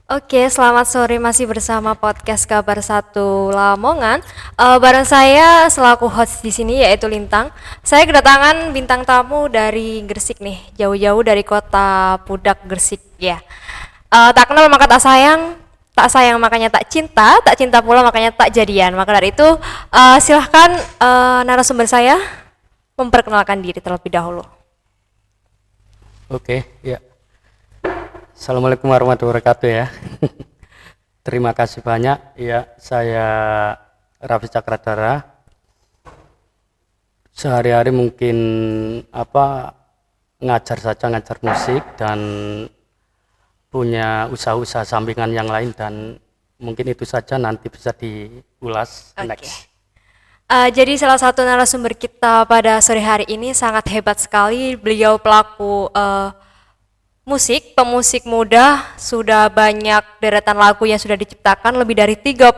Oke, selamat sore masih bersama podcast Kabar Satu Lamongan. Bareng saya selaku host di sini yaitu Lintang. Saya kedatangan bintang tamu dari Gresik nih, jauh-jauh dari kota Pudak Gresik ya. Tak kenal maka tak sayang makanya tak cinta pula makanya tak jadian. Maka dari itu silahkan narasumber saya memperkenalkan diri terlebih dahulu. Oke, ya. Assalamualaikum warahmatullahi wabarakatuh ya. Terima kasih banyak. Ya, saya Raffi Cakradara. Sehari-hari mungkin ngajar musik dan punya usaha-usaha sampingan yang lain dan mungkin itu saja nanti bisa diulas next. Jadi salah satu narasumber kita pada sore hari ini sangat hebat sekali. Beliau pelaku pemusik muda, sudah banyak deretan lagu yang sudah diciptakan, lebih dari 30.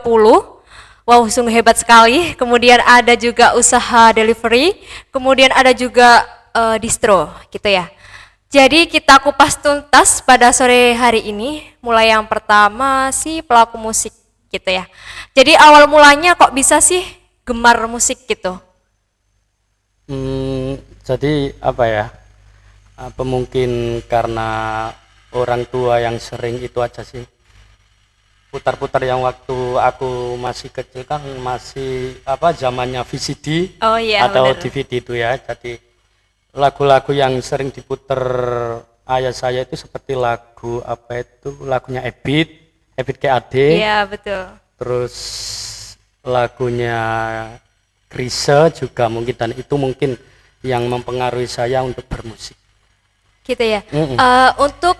Wow, sungguh hebat sekali. Kemudian ada juga usaha delivery, kemudian ada juga distro, gitu ya. Jadi kita kupas tuntas pada sore hari ini, mulai yang pertama si pelaku musik, gitu ya. Jadi awal mulanya kok bisa sih gemar musik gitu? Jadi apa ya? Apa mungkin karena orang tua yang sering itu aja sih, putar-putar yang waktu aku masih kecil kan masih zamannya VCD Oh iya, atau bener. DVD itu ya. Jadi lagu-lagu yang sering diputer ayah saya itu seperti lagunya Ebit KAD, Iya, betul. terus lagunya Chrisye juga mungkin, dan itu mungkin yang mempengaruhi saya untuk bermusik. Gitu ya. Untuk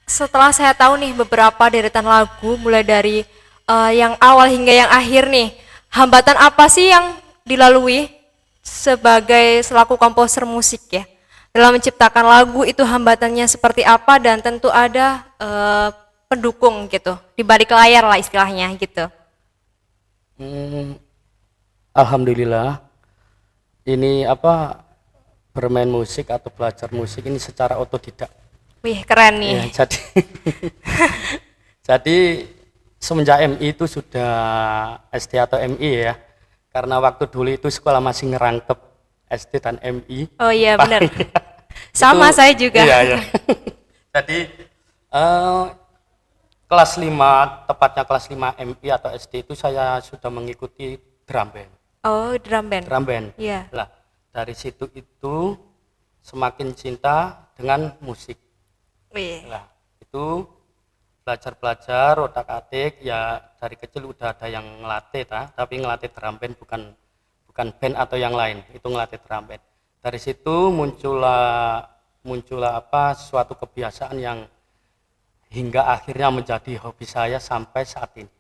setelah saya tahu nih beberapa deretan lagu mulai dari yang awal hingga yang akhir nih, hambatan apa sih yang dilalui sebagai selaku komposer musik ya? Dalam menciptakan lagu itu hambatannya seperti apa, dan tentu ada pendukung gitu di balik layar lah istilahnya gitu. Alhamdulillah, ini bermain musik atau belajar musik ini secara otodidak. Wih, keren nih. Ya, jadi jadi semenjak MI itu sudah SD atau MI ya. Karena waktu dulu itu sekolah masih ngerangkep SD dan MI. Oh iya benar. Sama saya juga. Iya, iya. Jadi kelas 5, tepatnya kelas 5 MI atau SD itu saya sudah mengikuti drum band. Oh, drum band. Drum band. Iya. Lah, dari situ itu semakin cinta dengan musik. Wih. Lah, itu belajar otak-atik ya, dari kecil udah ada yang ngelatih tapi ngelatih drum band, bukan band atau yang lain, itu ngelatih drum band. Dari situ muncullah suatu kebiasaan yang hingga akhirnya menjadi hobi saya sampai saat ini.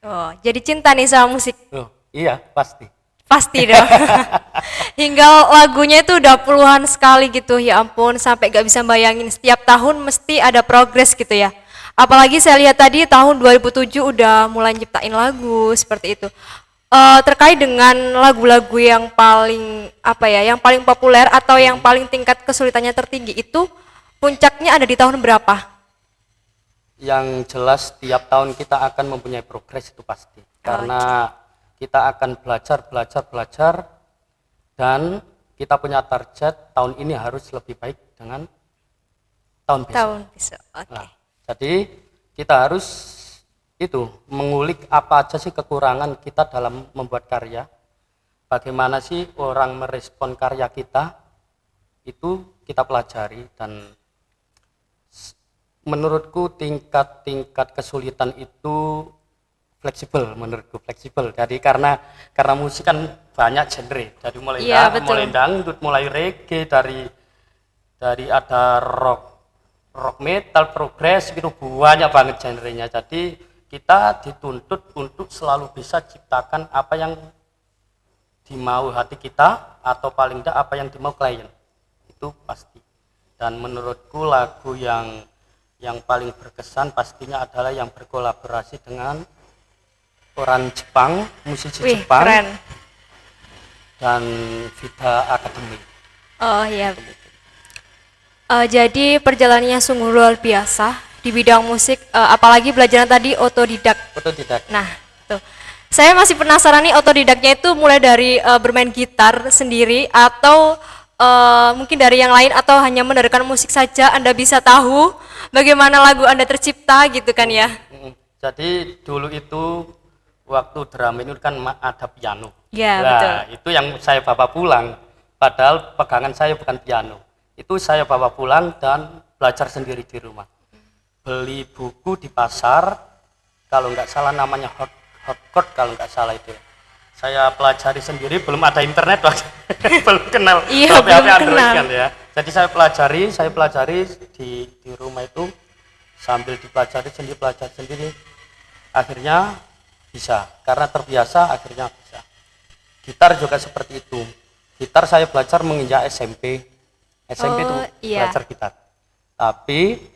Oh, jadi cinta nih sama musik. Oh, iya, pasti. Pasti dong. Hingga lagunya itu udah puluhan sekali gitu, ya ampun, sampai gak bisa bayangin setiap tahun mesti ada progres gitu ya. Apalagi saya lihat tadi tahun 2007 udah mulai nyiptain lagu seperti itu. Terkait dengan lagu-lagu yang paling yang paling populer atau yang paling tingkat kesulitannya tertinggi itu puncaknya ada di tahun berapa? Yang jelas tiap tahun kita akan mempunyai progres itu pasti. Karena kita akan belajar dan kita punya target tahun ini harus lebih baik dengan tahun besok. Okay. Nah, jadi kita harus mengulik apa aja sih kekurangan kita dalam membuat karya. Bagaimana sih orang merespon karya kita, itu kita pelajari, dan menurutku tingkat kesulitan itu menurutku fleksibel. Jadi karena musik kan banyak genre, dari mulai dangdut, mulai reggae, dari ada rock metal, progres, itu banyak banget genrenya. Jadi kita dituntut untuk selalu bisa ciptakan apa yang dimau hati kita, atau paling tidak apa yang dimau klien, itu pasti. Dan menurutku lagu yang paling berkesan pastinya adalah yang berkolaborasi dengan orang Jepang, musisi Jepang. Keren. Dan Vida Academy. Oh iya. Jadi perjalanannya sungguh luar biasa di bidang musik, apalagi belajaran tadi otodidak. Otodidak. Nah, tuh. Saya masih penasaran nih, otodidaknya itu mulai dari bermain gitar sendiri atau mungkin dari yang lain, atau hanya mendengarkan musik saja Anda bisa tahu bagaimana lagu Anda tercipta gitu kan ya? Jadi dulu itu waktu drum ini kan ada piano. Ya, nah, betul. Itu yang saya bawa pulang. Padahal pegangan saya bukan piano. Itu saya bawa pulang dan belajar sendiri di rumah. Beli buku di pasar, kalau nggak salah namanya hot chord kalau nggak salah itu. Saya pelajari sendiri, belum ada internet, belum kenal HP Android kan ya. Jadi saya pelajari di rumah itu sambil dipelajari sendiri. Akhirnya bisa, karena terbiasa akhirnya bisa. Gitar juga seperti itu. Gitar saya belajar menginjak SMP itu iya. belajar gitar. Tapi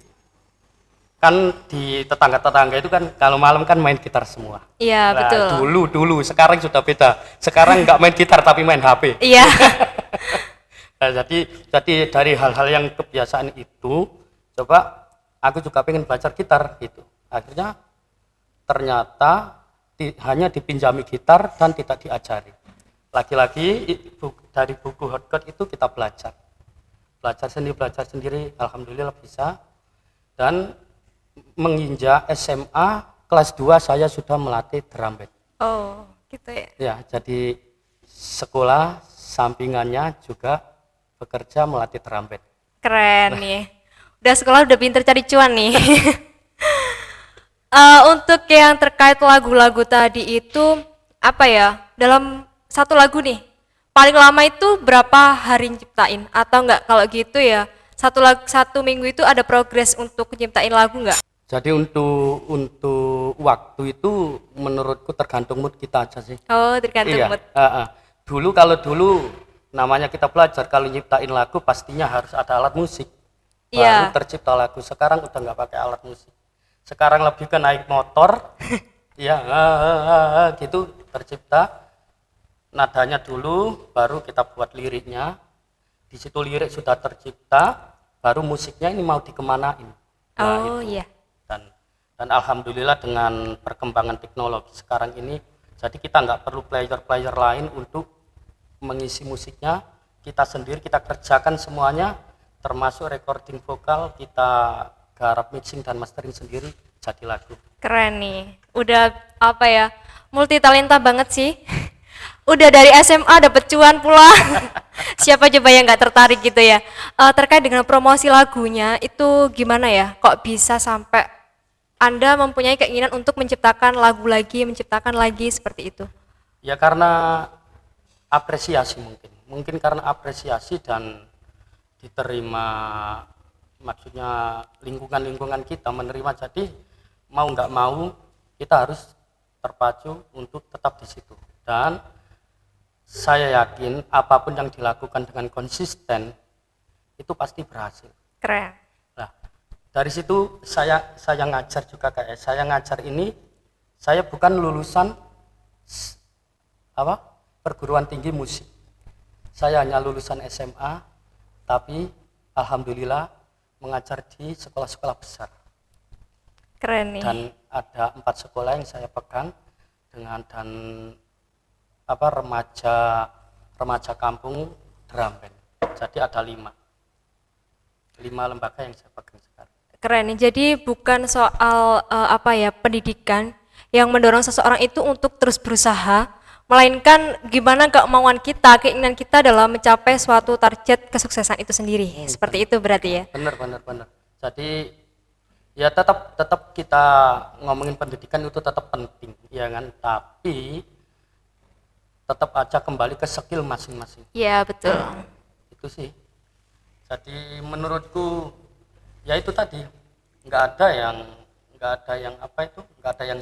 kan di tetangga-tetangga itu kan kalau malam kan main gitar semua. Iya, nah, betul. Dulu, sekarang sudah beda. Sekarang nggak main gitar tapi main HP. Iya. Nah, jadi dari hal-hal yang kebiasaan itu, coba aku juga pengen belajar gitar gitu. Akhirnya ternyata hanya dipinjami gitar dan tidak diajari. Lagi-lagi dari buku hot chord itu kita belajar sendiri, alhamdulillah bisa. Dan menginjak SMA kelas 2 saya sudah melatih drum band. Oh, gitu ya. Ya, jadi sekolah sampingannya juga bekerja melatih drum band. Keren nih. Udah sekolah udah pinter cari cuan nih. Untuk yang terkait lagu-lagu tadi itu apa ya? Dalam satu lagu nih, paling lama itu berapa hari nyiptain? Atau enggak, kalau gitu ya satu minggu itu ada progres untuk nyiptain lagu enggak? Jadi untuk waktu itu menurutku tergantung mood kita aja sih. Oh, tergantung mood. Kalau dulu namanya kita belajar, kalau nyiptain lagu pastinya harus ada alat musik. Baru tercipta lagu. Sekarang udah nggak pakai alat musik. Sekarang lebih ke naik motor, gitu tercipta. Nadanya dulu, baru kita buat liriknya. Di situ lirik sudah tercipta, baru musiknya ini mau dikemanain. Iya. Dan alhamdulillah dengan perkembangan teknologi sekarang ini, jadi kita nggak perlu player lain untuk mengisi musiknya. Kita sendiri, kita kerjakan semuanya, termasuk recording vokal, kita garap mixing dan mastering sendiri, jadi lagu. Keren nih, udah apa ya, multi talenta banget sih. Udah dari SMA dapet cuan pula. Siapa coba yang nggak tertarik gitu ya. Terkait dengan promosi lagunya itu gimana ya, kok bisa sampai Anda mempunyai keinginan untuk menciptakan lagi seperti itu? Ya karena apresiasi mungkin karena apresiasi dan diterima, maksudnya lingkungan kita menerima, jadi mau nggak mau kita harus terpacu untuk tetap di situ. Dan saya yakin apapun yang dilakukan dengan konsisten itu pasti berhasil. Keren. Nah, dari situ saya ngajar juga, kayak saya ngajar ini, saya bukan lulusan perguruan tinggi musik. Saya hanya lulusan SMA, tapi alhamdulillah mengajar di sekolah-sekolah besar. Keren nih. Dan ada 4 sekolah yang saya pegang dengan remaja kampung drum band. Jadi ada 5 lembaga yang saya pegang sekarang. Keren nih. Jadi bukan soal pendidikan yang mendorong seseorang itu untuk terus berusaha, melainkan gimana kemauan kita, keinginan kita dalam mencapai suatu target kesuksesan itu sendiri. Seperti itu berarti ya. Benar. Jadi ya tetap kita ngomongin pendidikan itu tetap penting, ya kan? Tapi tetap aja kembali ke skill masing-masing. Iya, betul. Itu sih. Jadi menurutku ya itu tadi, nggak ada yang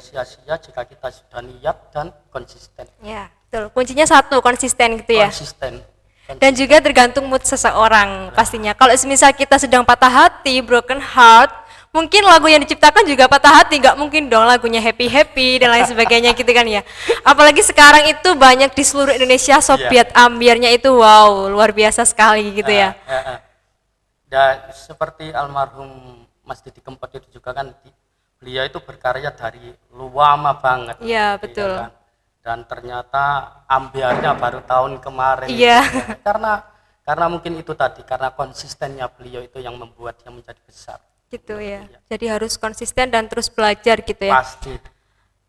sia-sia jika kita sudah niat dan konsisten. Ya, betul. Kuncinya satu, konsisten gitu ya. Konsisten. Dan juga tergantung mood seseorang pastinya. Kalau misal kita sedang patah hati, broken heart, mungkin lagu yang diciptakan juga patah hati, nggak mungkin dong lagunya happy dan lain sebagainya gitu kan ya. Apalagi sekarang itu banyak di seluruh Indonesia, Soviet Ambiernya itu wow, luar biasa sekali gitu ya. Ya, seperti almarhum Mas Didi Kempot itu juga kan beliau itu berkarya dari lama banget. Iya, betul. Kan? Dan ternyata ambiarnya baru tahun kemarin. Iya. Karena mungkin itu tadi, karena konsistennya beliau itu yang membuatnya menjadi besar. Gitu ya. Jadi harus konsisten dan terus belajar gitu ya. Pasti.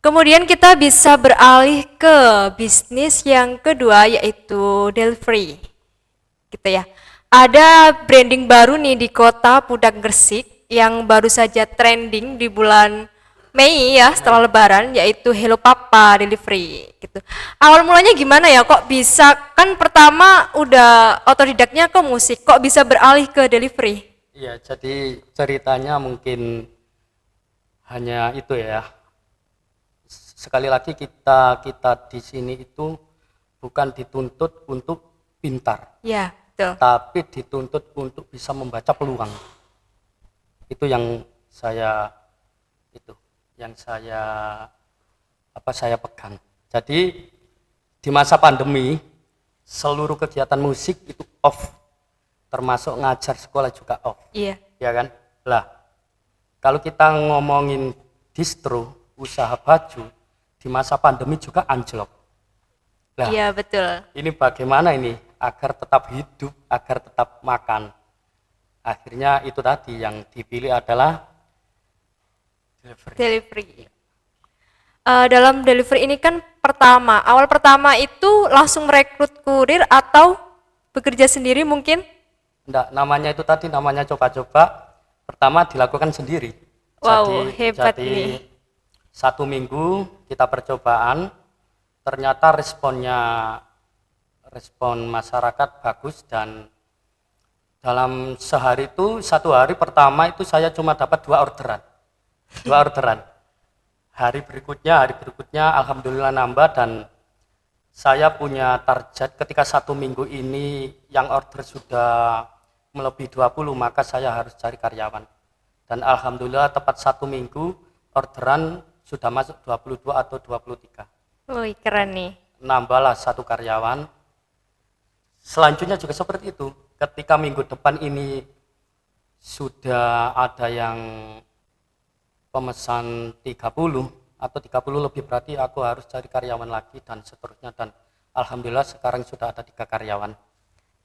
Kemudian kita bisa beralih ke bisnis yang kedua yaitu delivery. Gitu ya. Ada branding baru nih di kota Pudak Gresik yang baru saja trending di bulan Mei ya setelah Lebaran, yaitu Hello Papa Delivery gitu. Awal mulanya gimana ya, kok bisa, kan pertama udah otodidaknya ke musik, kok bisa beralih ke delivery? Iya, jadi ceritanya mungkin hanya itu ya. Sekali lagi kita di sini itu bukan dituntut untuk pintar. Ya, betul. Tapi dituntut untuk bisa membaca peluang. Itu yang saya saya pegang. Jadi di masa pandemi seluruh kegiatan musik itu off, termasuk ngajar sekolah juga off. Iya. Ya kan? Lah, kalau kita ngomongin distro, usaha baju di masa pandemi juga anjlok. Lah, iya, betul. Ini bagaimana ini agar tetap hidup, agar tetap makan? Akhirnya itu tadi yang dipilih adalah delivery. Dalam delivery ini kan awal pertama itu langsung merekrut kurir atau bekerja sendiri mungkin? Enggak, namanya itu tadi namanya coba-coba. Pertama dilakukan sendiri. Wow, hebat jadi nih. 1 minggu kita percobaan, ternyata respon masyarakat bagus, dan dalam sehari itu, 1 hari pertama itu saya cuma dapat 2 orderan. Hari berikutnya alhamdulillah nambah, dan saya punya target ketika 1 minggu ini yang order sudah melebihi 20, maka saya harus cari karyawan. Dan alhamdulillah tepat 1 minggu orderan sudah masuk 22 atau 23. Wih, keren nih. Nambahlah 1 karyawan. Selanjutnya juga seperti itu. Ketika minggu depan ini sudah ada yang pemesan 30 atau 30 lebih, berarti aku harus cari karyawan lagi dan seterusnya, dan alhamdulillah sekarang sudah ada 3 karyawan.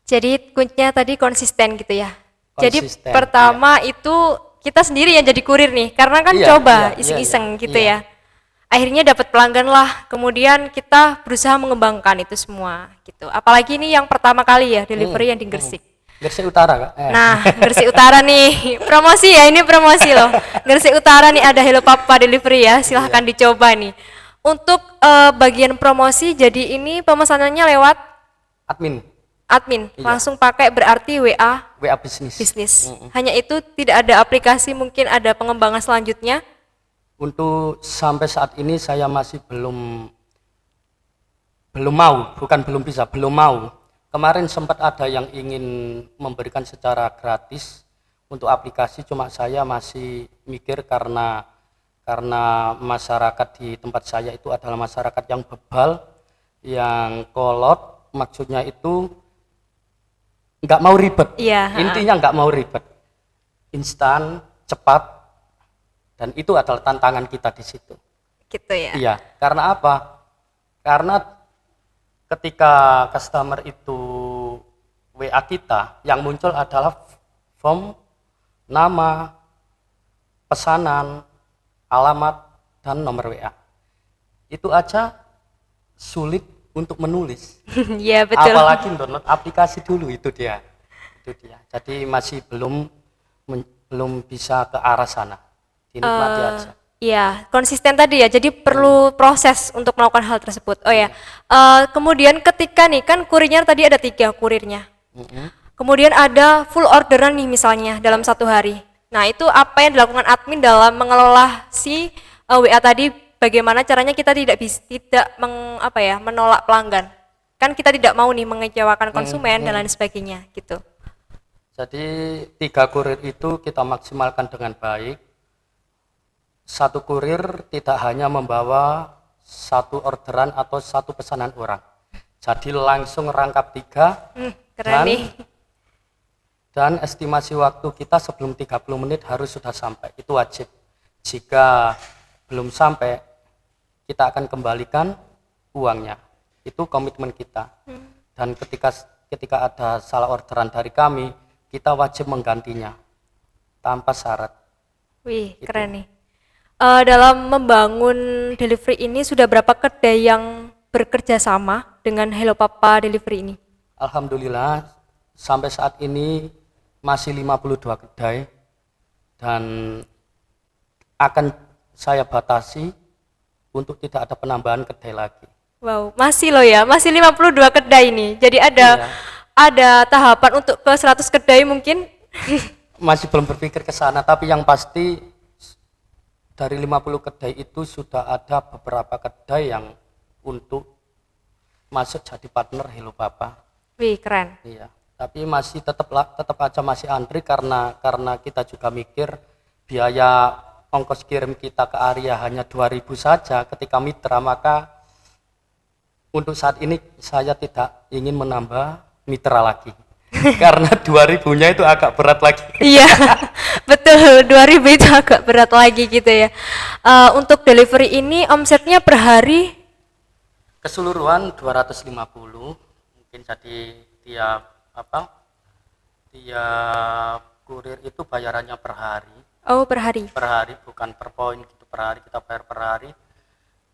Jadi kuncinya tadi konsisten gitu ya. Konsisten, jadi pertama itu kita sendiri yang jadi kurir nih, karena kan iseng-iseng gitu ya. Akhirnya dapat pelanggan lah, kemudian kita berusaha mengembangkan itu semua gitu. Apalagi ini yang pertama kali ya delivery yang di Gresik. Gresik Utara Kak. Nah, Gresik Utara nih, promosi ya, ini promosi loh. Gresik Utara nih ada Hello Papa Delivery ya, silahkan dicoba nih. Untuk bagian promosi, jadi ini pemesanannya lewat admin, langsung pakai berarti WA bisnis. Hanya itu, tidak ada aplikasi, mungkin ada pengembangan selanjutnya. Untuk sampai saat ini saya masih belum mau. Kemarin sempat ada yang ingin memberikan secara gratis untuk aplikasi, cuma saya masih mikir karena masyarakat di tempat saya itu adalah masyarakat yang bebal, yang kolot, maksudnya itu nggak mau ribet. Intinya nggak mau ribet, instan, cepat, dan itu adalah tantangan kita di situ. Gitu ya. Iya, karena apa? Karena ketika customer itu WA kita, yang muncul adalah form, nama, pesanan, alamat, dan nomor WA. Itu aja sulit untuk menulis. Iya, betul. Apalagi download aplikasi dulu, itu dia. Jadi masih belum bisa ke arah sana. Dinikmati aja. Iya, konsisten tadi ya, jadi perlu proses untuk melakukan hal tersebut. Oh ya, kemudian ketika nih, kan kurirnya tadi ada 3 kurirnya. Kemudian ada full orderan nih misalnya dalam 1 hari. Nah, itu apa yang dilakukan admin dalam mengelola si WA tadi? Bagaimana caranya kita tidak menolak pelanggan? Kan kita tidak mau nih mengecewakan konsumen dan lain sebagainya gitu. Jadi 3 kurir itu kita maksimalkan dengan baik. 1 kurir tidak hanya membawa 1 orderan atau 1 pesanan orang. Jadi langsung rangkap 3. Keren nih. Dan estimasi waktu kita sebelum 30 menit harus sudah sampai, itu wajib. Jika belum sampai, kita akan kembalikan uangnya. Itu komitmen kita. Dan ketika ada salah orderan dari kami, kita wajib menggantinya tanpa syarat. Wih, keren nih. Dalam membangun delivery ini sudah berapa kedai yang bekerja sama dengan Hello Papa Delivery ini? Alhamdulillah sampai saat ini masih 52 kedai dan akan saya batasi untuk tidak ada penambahan kedai lagi. Wow, masih loh ya, masih 52 kedai ini. Jadi ada tahapan untuk ke 100 kedai mungkin? Masih belum berpikir ke sana, tapi yang pasti dari 50 kedai itu sudah ada beberapa kedai yang untuk masuk jadi partner Hello Papa. Wih, keren. Iya, tapi masih tetap aja masih antri karena kita juga mikir biaya ongkos kirim kita ke area hanya 2.000 saja ketika mitra, maka untuk saat ini saya tidak ingin menambah mitra lagi. Karena 2.000-nya itu agak berat lagi. Iya, betul. 2.000 itu agak berat lagi gitu ya. Untuk delivery ini omsetnya per hari? Keseluruhan 250. Mungkin jadi tiap kurir itu bayarannya per hari. Oh, per hari? Per hari, bukan per poin gitu. Per hari kita bayar per hari.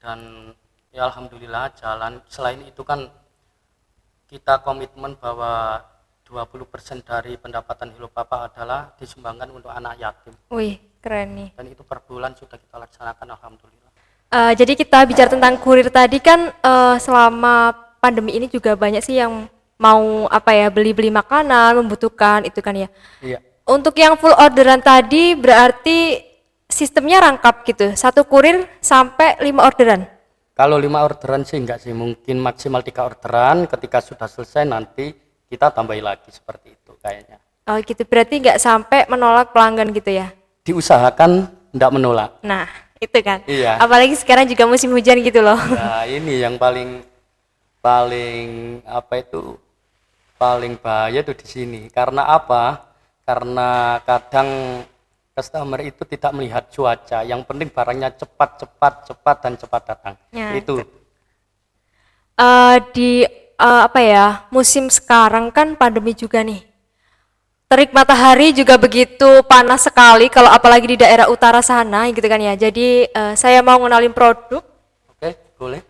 Dan ya alhamdulillah jalan. Selain itu kan kita komitmen bahwa 20% dari pendapatan Hello Papa adalah disumbangkan untuk anak yatim. Wih, keren nih. Dan itu per bulan sudah kita laksanakan, alhamdulillah. Jadi kita bicara tentang kurir tadi kan, selama pandemi ini juga banyak sih yang mau beli-beli makanan, membutuhkan itu kan ya. Iya. Untuk yang full orderan tadi berarti sistemnya rangkap gitu, satu kurir sampai 5 orderan? Kalau 5 orderan sih enggak sih, mungkin maksimal 3 orderan, ketika sudah selesai nanti kita tambahin lagi seperti itu kayaknya. Oh gitu, berarti nggak sampai menolak pelanggan gitu ya? Diusahakan enggak menolak. Nah, itu kan. Iya. Apalagi sekarang juga musim hujan gitu loh. Nah, ini yang paling paling bahaya tuh di sini. Karena apa? Karena kadang customer itu tidak melihat cuaca. Yang penting barangnya cepat dan cepat datang. Ya, itu. Musim sekarang kan pandemi juga nih. Terik matahari juga begitu panas sekali kalau apalagi di daerah utara sana gitu kan ya. Jadi saya mau ngenalin produk. Oke, boleh.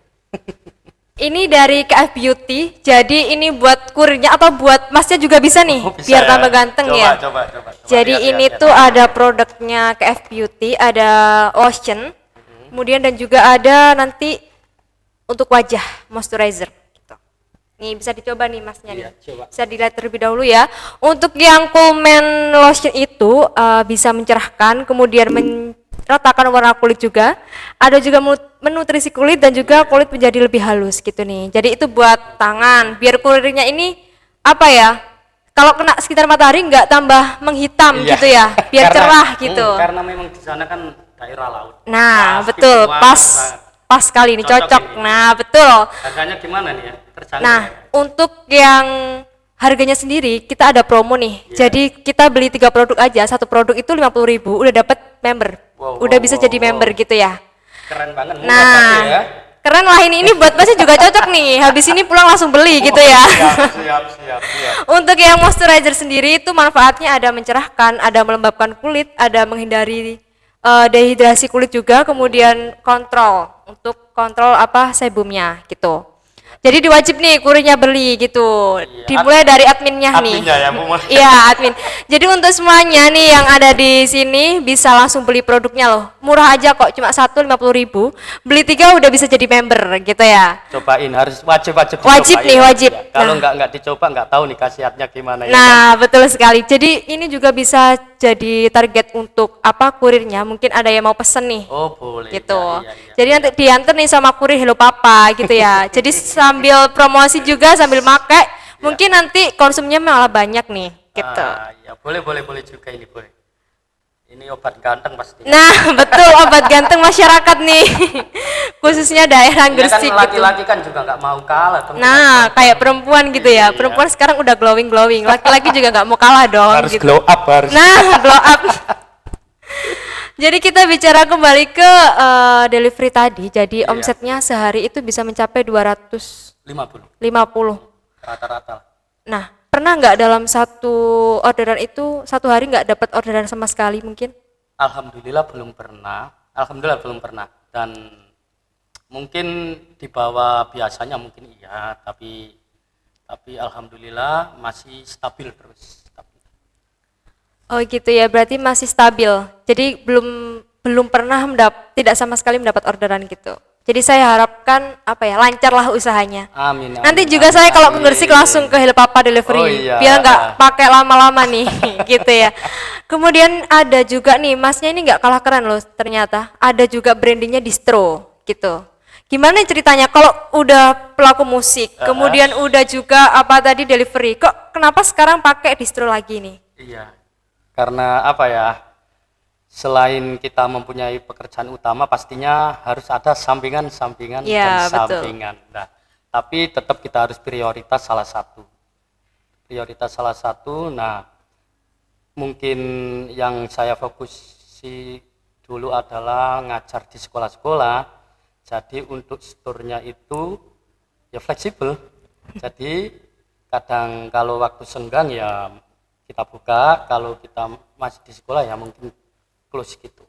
Ini dari KF Beauty. Jadi ini buat kurirnya atau buat masnya juga bisa nih, bisa biar tambah ganteng ya. Coba. Jadi ini tuh ada produknya KF Beauty, ada lotion. Kemudian dan juga ada nanti untuk wajah moisturizer. Nih bisa dicoba nih masnya nih. Coba. Bisa dilihat terlebih dahulu ya. Untuk yang Coolman Lotion itu bisa mencerahkan, kemudian meratakan warna kulit juga. Ada juga menutrisi kulit dan juga kulit menjadi lebih halus gitu nih. Jadi itu buat tangan, biar kurirnya ini kalau kena sekitar matahari nggak tambah menghitam gitu ya, biar cerah gitu. Karena memang di sana kan daerah laut. Nah, betul, pas sekali ini cocok. Nah, betul. Harganya gimana nih ya? Nah, untuk yang harganya sendiri kita ada promo nih. Jadi kita beli 3 produk aja, satu produk itu 50.000, udah dapat member. Udah bisa jadi member gitu ya. Keren banget. Nah, ya. Keren lah ini buat masnya juga cocok nih. Habis ini pulang langsung beli gitu ya. Siap. Untuk yang moisturizer sendiri itu manfaatnya ada mencerahkan, ada melembabkan kulit, ada menghindari dehidrasi kulit juga, kemudian kontrol sebumnya gitu. Jadi diwajib nih kurirnya beli gitu. Iya, dimulai dari adminnya nih. Ya, iya, admin. Jadi untuk semuanya nih yang ada di sini bisa langsung beli produknya loh. Murah aja kok, cuma 50.000. Beli 3 udah bisa jadi member gitu ya. Cobain, harus wajib wajib. Ya. Kalau nggak dicoba nggak tahu nih khasiatnya gimana ya. Nah, betul sekali. Jadi ini juga bisa jadi target untuk kurirnya. Mungkin ada yang mau pesen nih. Oh, boleh. Gitu. Ya. Jadi nanti diantar nih sama kurir Hello Papa gitu ya. Jadi sambil promosi juga sambil pakai, mungkin nanti konsumnya malah banyak nih gitu. Ya boleh juga ini boleh. Ini obat ganteng pasti. Nah, betul, obat ganteng masyarakat nih. Khususnya daerah Gresik kan laki-laki kan juga nggak mau kalah dong. Nah, kayak perempuan gitu ya. Perempuan sekarang udah glowing. Laki-laki juga nggak mau kalah dong. Harus gitu. glow up harus. Nah, glow up. Jadi kita bicara kembali ke delivery tadi. Jadi omsetnya sehari itu bisa mencapai 250 rata-rata. Nah, pernah nggak dalam satu orderan itu satu hari nggak dapat orderan sama sekali mungkin? Alhamdulillah belum pernah. Dan mungkin di bawah biasanya mungkin iya, tapi alhamdulillah masih stabil terus. Oh gitu ya, berarti masih stabil. Jadi belum pernah tidak sama sekali mendapat orderan gitu. Jadi saya harapkan lancarlah usahanya. Amin. Nanti juga saya kalau ke Gresik langsung ke Hello Papa Delivery, biar nggak pakai lama-lama nih, gitu ya. Kemudian ada juga nih, masnya ini nggak kalah keren loh ternyata. Ada juga brandingnya distro, gitu. Gimana ceritanya kalau udah pelaku musik, kemudian udah juga delivery, kok kenapa sekarang pakai distro lagi nih? Iya. Karena selain kita mempunyai pekerjaan utama, pastinya harus ada sampingan ya, dan sampingan. Nah, tapi tetap kita harus prioritas salah satu. Nah, mungkin yang saya fokusi dulu adalah ngajar di sekolah-sekolah. Jadi untuk store-nya itu ya fleksibel. Jadi kadang kalau waktu senggang ya kita buka, kalau kita masih di sekolah ya mungkin close gitu.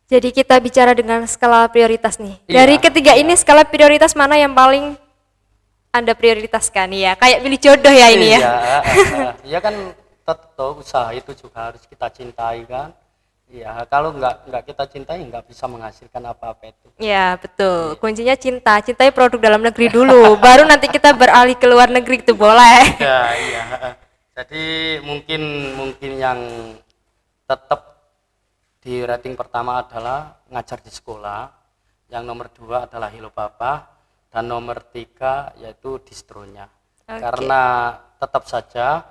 Jadi kita bicara dengan skala prioritas nih. Dari ketiga ini skala prioritas mana yang paling Anda prioritaskan ya? Kayak pilih jodoh ya ini ya. Iya kan tetap usaha itu juga harus kita cintai kan. Iya, kalau nggak kita cintai nggak bisa menghasilkan apa-apa itu. Ya betul. Kuncinya cinta. Cintai produk dalam negeri dulu, baru nanti kita beralih ke luar negeri itu boleh. Iya. Jadi mungkin yang tetap di rating pertama adalah ngajar di sekolah, yang nomor 2 adalah Hello Papa, dan nomor 3 yaitu distronya. Karena tetap saja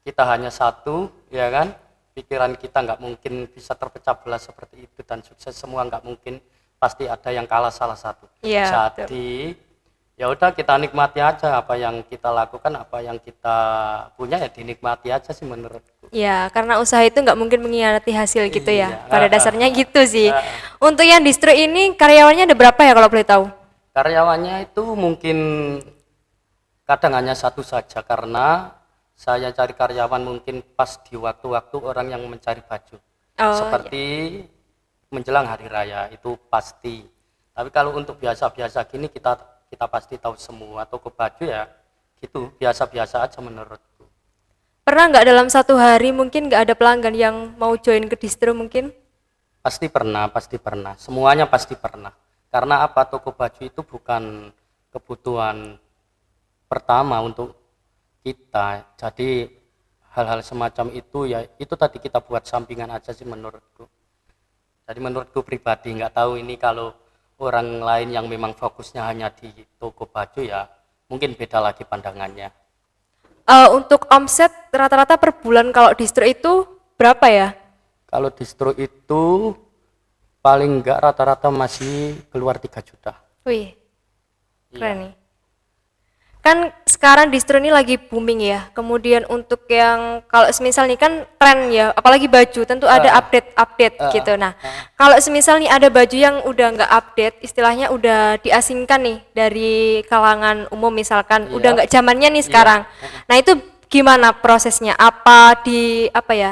kita hanya satu, ya kan? Pikiran kita nggak mungkin bisa terpecah belah seperti itu, dan sukses semua nggak mungkin, pasti ada yang kalah salah satu. Jadi ya udah kita nikmati aja apa yang kita lakukan, apa yang kita punya ya dinikmati aja sih menurutku. Ya, karena usaha itu nggak mungkin mengkhianati hasil gitu ya. Pada dasarnya gitu sih. Untuk yang distro ini karyawannya ada berapa ya kalau boleh tahu? Karyawannya itu mungkin kadang hanya satu saja, karena saya cari karyawan mungkin pas di waktu-waktu orang yang mencari baju. Seperti menjelang hari raya itu pasti. Tapi kalau untuk biasa-biasa gini kita pasti tahu semua, toko baju ya gitu, biasa-biasa aja menurutku. Pernah nggak dalam satu hari mungkin nggak ada pelanggan yang mau join ke distro mungkin? Pasti pernah, semuanya pasti pernah. Karena toko baju itu bukan kebutuhan pertama untuk kita, jadi hal-hal semacam itu ya itu tadi kita buat sampingan aja sih menurutku. Jadi menurutku pribadi, nggak tahu ini kalau orang lain yang memang fokusnya hanya di toko baju ya mungkin beda lagi pandangannya. Untuk omset rata-rata per bulan kalau distro itu berapa ya? Kalau distro itu paling enggak rata-rata masih keluar 3 juta. Wih, keren nih. Kan sekarang distro ini lagi booming ya. Kemudian untuk yang kalau semisal nih kan tren ya, apalagi baju tentu ada update gitu. Nah, kalau semisal nih ada baju yang udah nggak update, istilahnya udah diasingkan nih dari kalangan umum misalkan, udah nggak zamannya nih sekarang. Nah itu gimana prosesnya?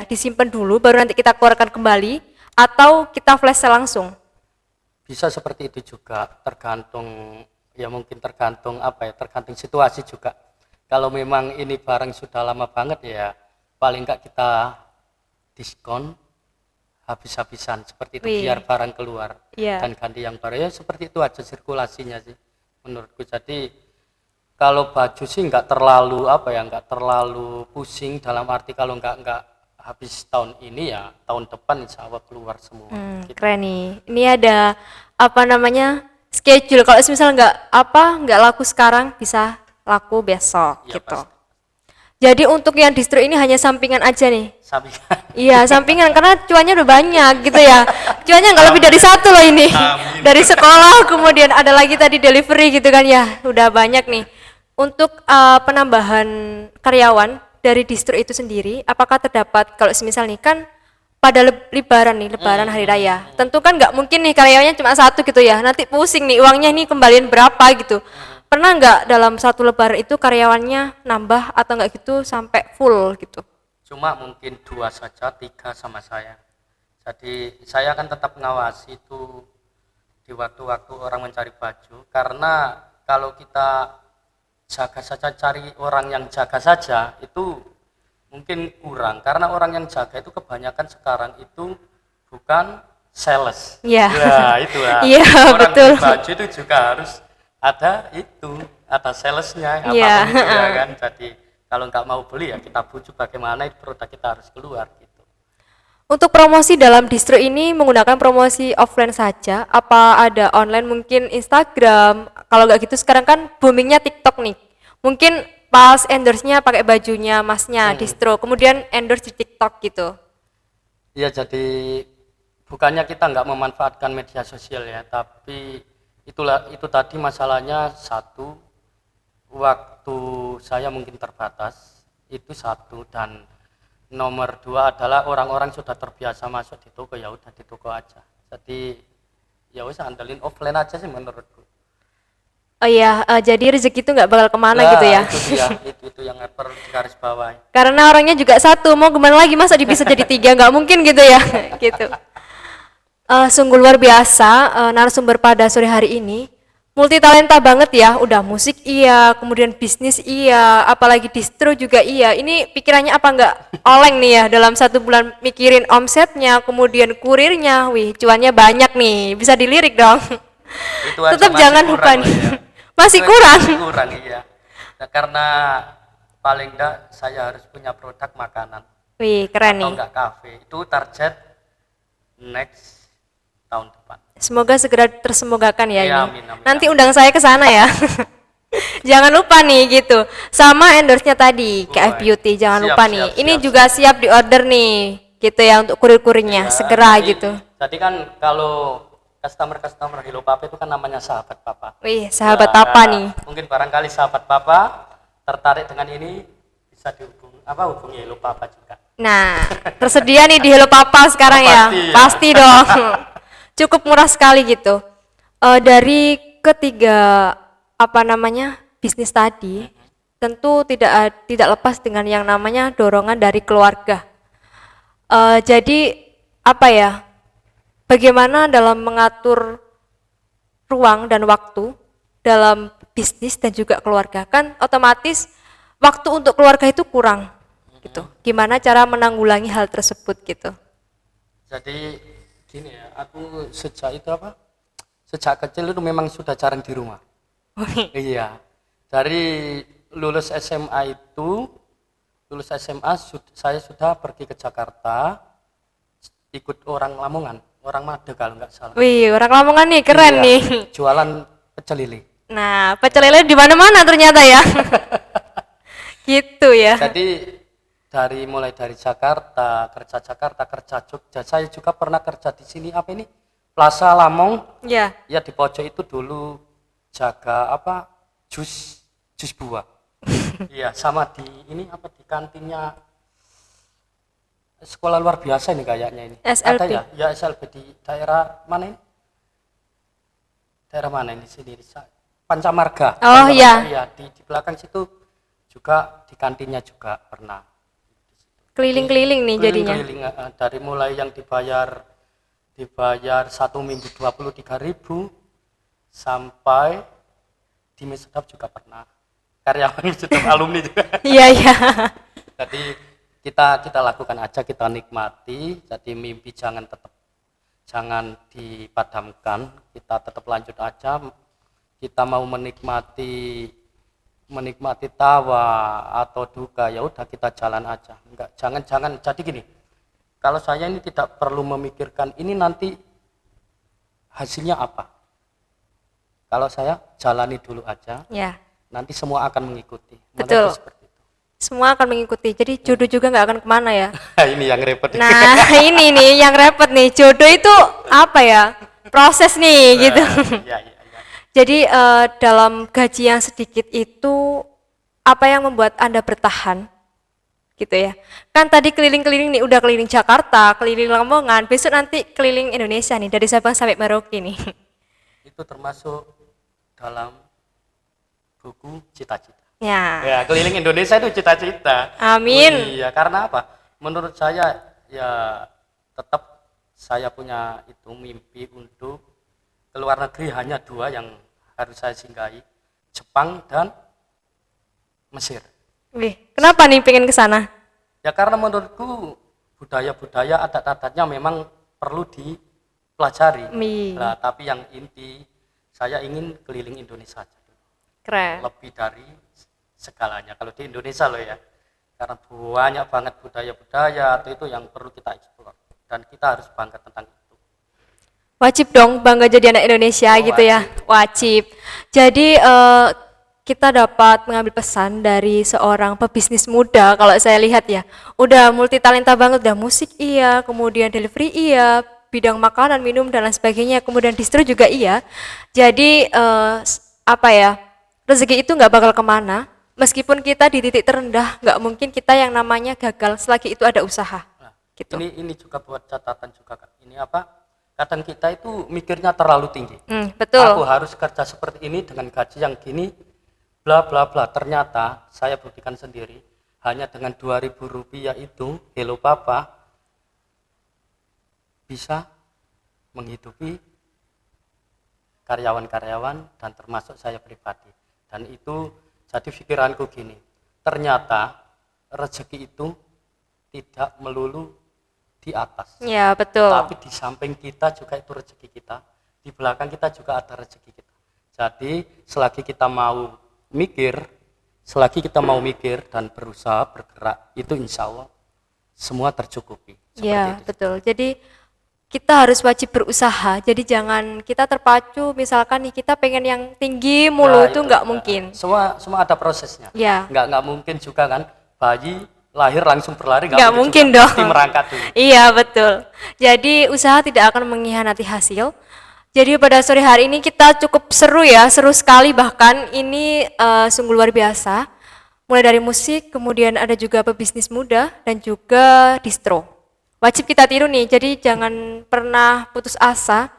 Disimpan dulu baru nanti kita keluarkan kembali atau kita flash sale langsung? Bisa seperti itu juga, tergantung situasi juga. Kalau memang ini barang sudah lama banget ya paling enggak kita diskon habis-habisan seperti itu. Biar barang keluar dan ganti yang baru, ya seperti itu aja sirkulasinya sih menurutku. Jadi kalau baju sih enggak terlalu pusing, dalam arti kalau enggak habis tahun ini ya tahun depan insya Allah keluar semua. Gitu. Keren nih. Ini ada schedule, kalau misal nggak laku sekarang bisa laku besok gitu. Pasti. Jadi untuk yang distro ini hanya sampingan aja nih. Sampingan. Iya, sampingan karena cuannya udah banyak gitu ya. Cuannya nggak lebih dari satu loh ini. Amin. Dari sekolah kemudian ada lagi tadi delivery gitu kan ya. Udah banyak nih. Untuk penambahan karyawan dari distro itu sendiri, apakah terdapat kalau semisal nih kan pada lebaran nih, lebaran hari raya. Tentu kan nggak mungkin nih karyawannya cuma satu gitu ya. Nanti pusing nih uangnya nih kembalian berapa gitu. Pernah nggak dalam satu lebaran itu karyawannya nambah atau nggak gitu sampai full gitu? Cuma mungkin 2 saja, 3 sama saya. Jadi saya akan tetap mengawasi itu di waktu-waktu orang mencari baju. Karena kalau kita jaga saja, cari orang yang jaga saja, itu mungkin kurang. Karena orang yang jaga itu kebanyakan sekarang itu bukan sales. Iya. Ya, itu lah. Iya, Orang betul. beli baju itu juga harus ada salesnya, Iya. apapun itu ya kan. Jadi kalau nggak mau beli ya kita bujuk bagaimana produk kita harus keluar gitu. Untuk promosi dalam distro ini menggunakan promosi offline saja, apa ada online mungkin Instagram? Kalau nggak gitu sekarang kan boomingnya TikTok nih. Mungkin pas endorse-nya pakai bajunya masnya distro, kemudian endorse di TikTok gitu. Ya jadi bukannya kita nggak memanfaatkan media sosial ya, tapi itu tadi masalahnya satu, waktu saya mungkin terbatas, itu satu, dan nomor 2 adalah orang-orang sudah terbiasa masuk di toko, ya udah di toko aja. Jadi ya wis andelin offline aja sih menurutku. Oh iya, jadi rezeki itu nggak bakal kemana Nah, gitu ya? itu dia, itu yang perlu digaris bawahi. Karena orangnya juga satu, mau gimana lagi masa bisa jadi 3, nggak mungkin gitu ya, gitu. Sungguh luar biasa narasumber pada sore hari ini, multi talenta banget ya, udah musik iya, kemudian bisnis iya, apalagi distro juga iya. Ini pikirannya apa nggak oleng nih ya dalam 1 bulan mikirin omsetnya, kemudian kurirnya, wih cuannya banyak nih, bisa dilirik dong. Itu aja Tetap masih jangan kurang lupa lah nih, ya. masih Itu kurang. masih kurang, iya. Nah, karena paling enggak saya harus punya produk makanan Wih keren atau nih. enggak kafe. Itu target next tahun depan. Semoga segera tersemogakan ya Iya, ini. amin, amin, Nanti amin. undang saya ke sana ya. Jangan lupa nih gitu. Sama endorse-nya tadi, KF Beauty, jangan Siap, lupa siap, nih. siap, Ini siap. juga siap di order nih, gitu ya untuk kurir-kurirnya, Ya, segera jadi- gitu. Jadi kan kalau customer Hello Papa itu kan namanya sahabat Papa. Wih, sahabat Ya, apa nih? Mungkin barangkali sahabat Papa tertarik dengan ini bisa hubungi Hello Papa juga. Nah, tersedia nih di Hello Papa sekarang ya. Pasti ya. Pasti dong. Cukup murah sekali gitu. Dari ketiga bisnis tadi, tentu tidak lepas dengan yang namanya dorongan dari keluarga. Jadi bagaimana dalam mengatur ruang dan waktu dalam bisnis dan juga keluarga, kan otomatis waktu untuk keluarga itu kurang gitu. Gimana cara menanggulangi hal tersebut gitu? Jadi gini ya, aku sejak kecil itu memang sudah jarang di rumah. Iya, dari lulus SMA saya sudah pergi ke Jakarta, ikut orang Lamongan, orang Made kalau nggak salah. Wih, orang Lamongan nih, keren Iya, nih. jualan pecel lele. Nah, pecel lele di mana-mana ternyata ya. Gitu ya. Jadi mulai dari Jakarta, kerja Jogja. Saya juga pernah kerja di sini Plaza Lamong. Ya. Ya di pojok itu dulu jaga jus buah. Iya, sama di kantinnya sekolah luar biasa ini kayaknya ini. SLB. Ada ya? Ya SLB di daerah mana ini? Daerah mana ini sini? Pancamarga. Oh, iya. Iya, di belakang situ juga di kantinnya juga pernah. Keliling-keliling nih jadinya. Keliling-keliling, dari mulai yang dibayar 1 minggu 23.000 sampai di Mesedap juga pernah. Karyawan Mesedap alumni juga. Iya, iya. Jadi kita lakukan aja, kita nikmati. Jadi mimpi jangan dipadamkan, kita tetap lanjut aja. Kita mau menikmati tawa atau duka, ya udah kita jalan aja. Jangan jadi gini. Kalau saya ini tidak perlu memikirkan ini nanti hasilnya apa. Kalau saya jalani dulu aja, Ya. nanti semua akan mengikuti. Betul. Seperti itu. semua akan mengikuti. Jadi jodoh juga nggak akan kemana ya. Ini yang repot. Nah, ini nih yang repot nih. Jodoh itu apa ya? Proses nih gitu. Iya, iya, iya. Jadi dalam gaji yang sedikit itu apa yang membuat Anda bertahan? Gitu ya. Kan tadi keliling-keliling nih, udah keliling Jakarta, keliling Lamongan, besok nanti keliling Indonesia nih dari Sabang sampai Merauke nih. Itu termasuk dalam buku cita-cita. Ya. Ya, keliling Indonesia itu cita-cita. Amin. Oh, iya, karena apa? Menurut saya ya tetap saya punya itu mimpi untuk ke luar negeri, hanya 2 yang harus saya singgahi, Jepang dan Mesir. Wih, kenapa nih pengen ke sana? Ya karena menurutku budaya-budaya adat-adatnya memang perlu dipelajari. Nah, tapi yang inti saya ingin keliling Indonesia aja. Keren. Lebih dari segalanya kalau di Indonesia loh ya, karena banyak banget budaya-budaya itu yang perlu kita eksplor dan kita harus bangga tentang itu. Wajib dong bangga jadi anak Indonesia gitu wajib. Ya, wajib. Jadi kita dapat mengambil pesan dari seorang pebisnis muda. Kalau saya lihat ya, udah multi talenta banget, udah musik iya, kemudian delivery iya, bidang makanan, minum dan lain sebagainya, kemudian distro juga iya. Jadi apa ya, rezeki itu nggak bakal kemana. Meskipun kita di titik terendah, nggak mungkin kita yang namanya gagal selagi itu ada usaha. Nah, gitu. Ini juga buat catatan juga Kak. Ini apa? Kadang kita itu mikirnya terlalu tinggi. Betul. Aku harus kerja seperti ini dengan gaji yang gini, bla bla bla. Ternyata saya buktikan sendiri, hanya dengan 2.000 rupiah itu, Hello Papa bisa menghidupi karyawan-karyawan dan termasuk saya pribadi. Dan itu jadi pikiranku gini, ternyata rezeki itu tidak melulu di atas. Ya, betul. Tapi di samping kita juga itu rezeki kita, di belakang kita juga ada rezeki kita. Jadi selagi kita mau mikir dan berusaha bergerak, itu insya Allah semua tercukupi. Iya, betul. Jadi kita harus wajib berusaha. Jadi jangan kita terpacu, misalkan nih kita pengen yang tinggi mulu, itu nggak mungkin. Semua ada prosesnya. Ya. Nggak mungkin juga kan bayi lahir langsung berlari, nggak mungkin dong. Pasti merangkak dulu. Iya, betul. Jadi usaha tidak akan mengkhianati hasil. Jadi pada sore hari ini kita cukup seru ya, seru sekali bahkan ini sungguh luar biasa. Mulai dari musik, kemudian ada juga pebisnis muda dan juga distro. Wajib kita tiru nih, jadi jangan pernah putus asa.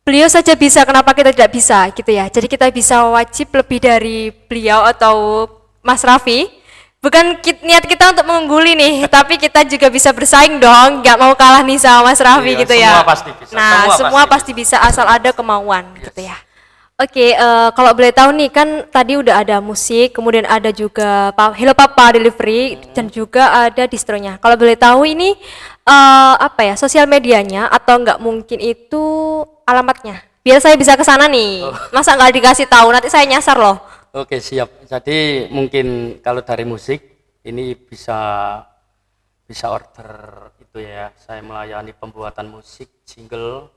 Beliau saja bisa, kenapa kita tidak bisa gitu ya. Jadi kita bisa wajib lebih dari beliau atau Mas Raffi. Bukan niat kita untuk mengungguli nih, tapi kita juga bisa bersaing dong, nggak mau kalah nih sama Mas Raffi gitu ya. Semua pasti bisa. Nah, semua pasti bisa asal ada kemauan gitu ya. Oke, kalau boleh tahu nih kan tadi udah ada musik, kemudian ada juga Hello Papa Delivery dan juga ada distronya. Kalau boleh tahu ini apa ya, sosial medianya atau nggak mungkin itu alamatnya? Biar saya bisa ke sana nih. Masa nggak dikasih tahu, nanti saya nyasar loh. Oke, siap. Jadi mungkin kalau dari musik ini bisa order itu ya. Saya melayani pembuatan musik, jingle,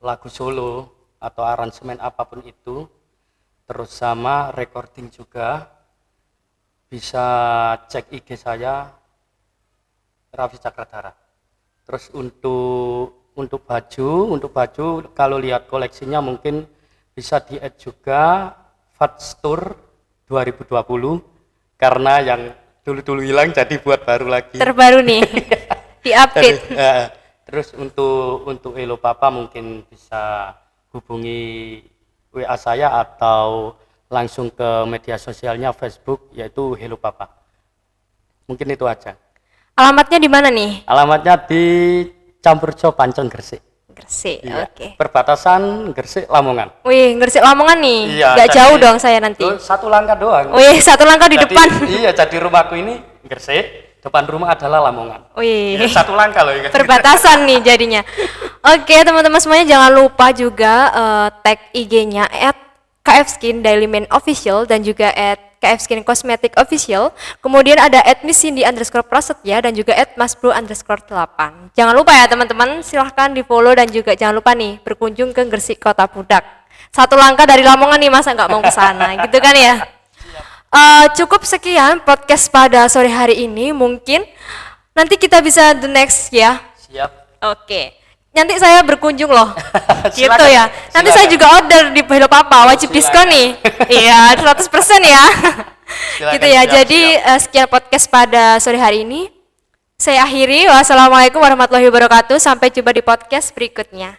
lagu solo atau aransemen apapun itu. Terus sama recording juga. Bisa cek IG saya Raffi Cakradhara. Terus untuk baju kalau lihat koleksinya mungkin bisa di-add juga Fatstur 2020 karena yang dulu hilang jadi buat baru lagi. Terbaru nih. Di-update. Terus untuk Hello Papa mungkin bisa hubungi WA saya atau langsung ke media sosialnya Facebook yaitu Hello Papa. Mungkin itu aja. Alamatnya di mana nih? Alamatnya di Campurjo Pancon Gresik. Gresik, iya. Oke. Perbatasan Gresik Lamongan. Wih, Gresik Lamongan nih. Iya, nggak jauh dong saya nanti. Satu langkah doang. Wih, satu langkah di depan. Iya, jadi rumahku ini Gresik, depan rumah adalah Lamongan. Wih. Ya, satu langkah loh ya. Perbatasan nih jadinya. Oke, teman-teman semuanya jangan lupa juga tag IG-nya @kfskin Daily Man Official dan juga @kfskin Cosmetic Official. Kemudian ada @missindi_prasetya dan juga @masbro_8. Jangan lupa ya teman-teman, silahkan di follow dan juga jangan lupa nih berkunjung ke Gresik Kota Budak. Satu langkah dari Lamongan nih, masa nggak mau ke sana gitu kan ya. Cukup sekian podcast pada sore hari ini. Mungkin nanti kita bisa the next ya. Siap. Oke. Nanti saya berkunjung loh. Gitu Silakan, ya. Nanti saya silakan. juga order di Hello Papa, wajib diskon nih. Iya, 100% ya. Silakan, Gitu ya. siap, Jadi sekian podcast pada sore hari ini. Saya akhiri. Wassalamualaikum warahmatullahi wabarakatuh. Sampai jumpa di podcast berikutnya.